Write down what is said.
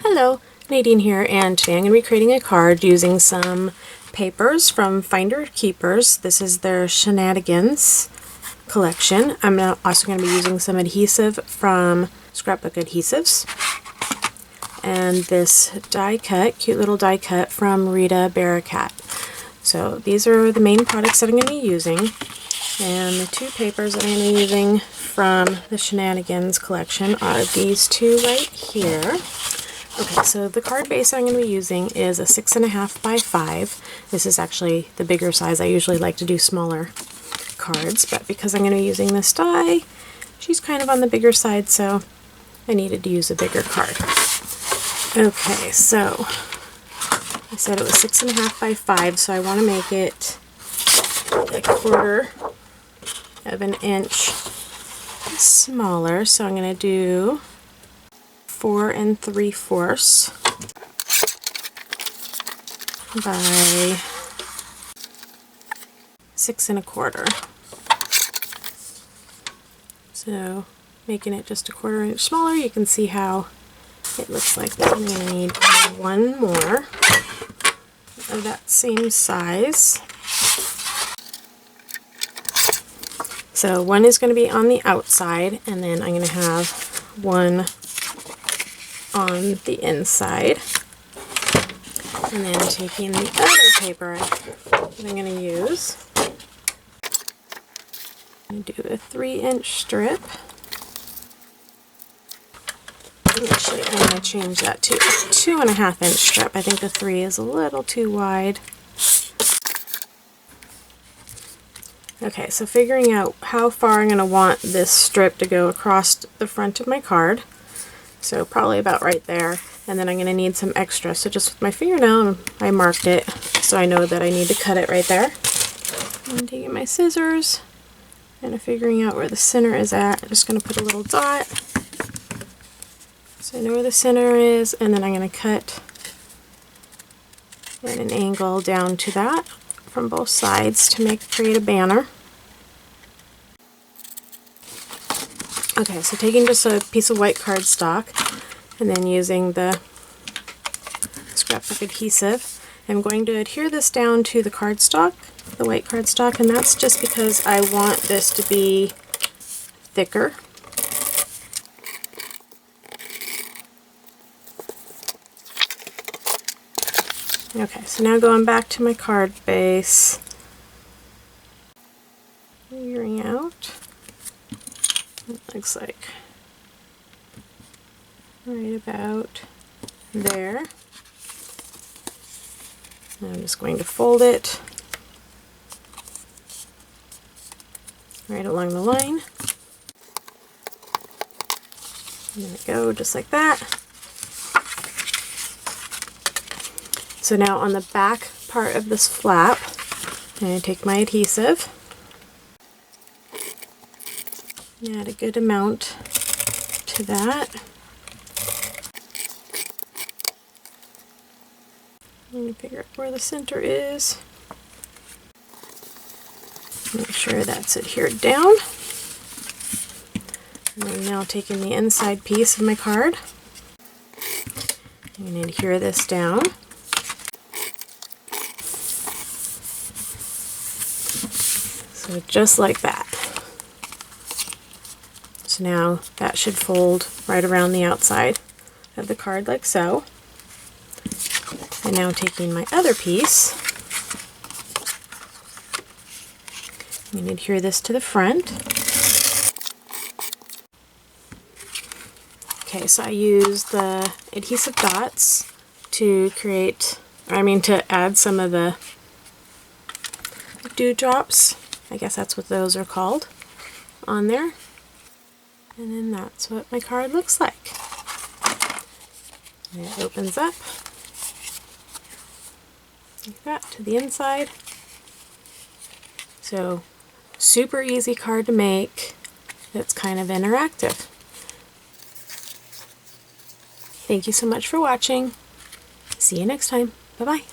Hello, Nadine here, and today I'm going to be creating a card using some papers from Finder Keepers. This is their Shenanigans collection. I'm also going to be using some adhesive from Scrapbook Adhesives, and this die cut, cute little die cut from Rita, Barakat. So these are the main products that I'm going to be using, and the two papers that I'm going to be using from the Shenanigans collection are these two right here. Okay, so the card base I'm going to be using is a 6.5 by 5. This is actually the bigger size. I usually like to do smaller cards, but because I'm going to be using this die, she's kind of on the bigger side, so I needed to use a bigger card. Okay, so I said it was 6.5 by 5, so I want to make it a 1/4 of an inch smaller. So I'm going to do 4 3/4 by 6 1/4. So making it just a 1/4 inch smaller, you can see how it looks like that. I'm going to need one more of that same size. So one is going to be on the outside, and then I'm going to have one on the inside. And then taking the other paper that I'm going to use, I'm going to do a 3-inch strip. Actually, I'm going to change that to a 2.5-inch strip. I think the 3 is a little too wide. Okay, so figuring out how far I'm going to want this strip to go across the front of my card. So probably about right there. And then I'm going to need some extra. So just with my fingernail, I marked it so I know that I need to cut it right there. I'm taking my scissors and figuring out where the center is at. I'm just going to put a little dot so I know where the center is, and then I'm going to cut at an angle down to that from both sides to create a banner. Okay, so taking just a piece of white cardstock and then using the Scrapbook adhesive, I'm going to adhere this down to the cardstock, the white cardstock, and that's just because I want this to be thicker. Okay, so now going back to my card base, figuring out, it looks like right about there. And I'm just going to fold it right along the line. And there we go, just like that. So now on the back part of this flap, I'm going to take my adhesive, add a good amount to that. And figure out where the center is. Make sure that's adhered down. And then now taking the inside piece of my card, I'm going to adhere this down. So just like that. So now that should fold right around the outside of the card like so. And now taking my other piece, I'm going to adhere this to the front. Okay, so I use the adhesive dots to to add some of the dewdrops. I guess that's what those are called on there. And then that's what my card looks like. And it opens up like that to the inside. So super easy card to make. It's kind of interactive. Thank you so much for watching. See you next time. Bye-bye.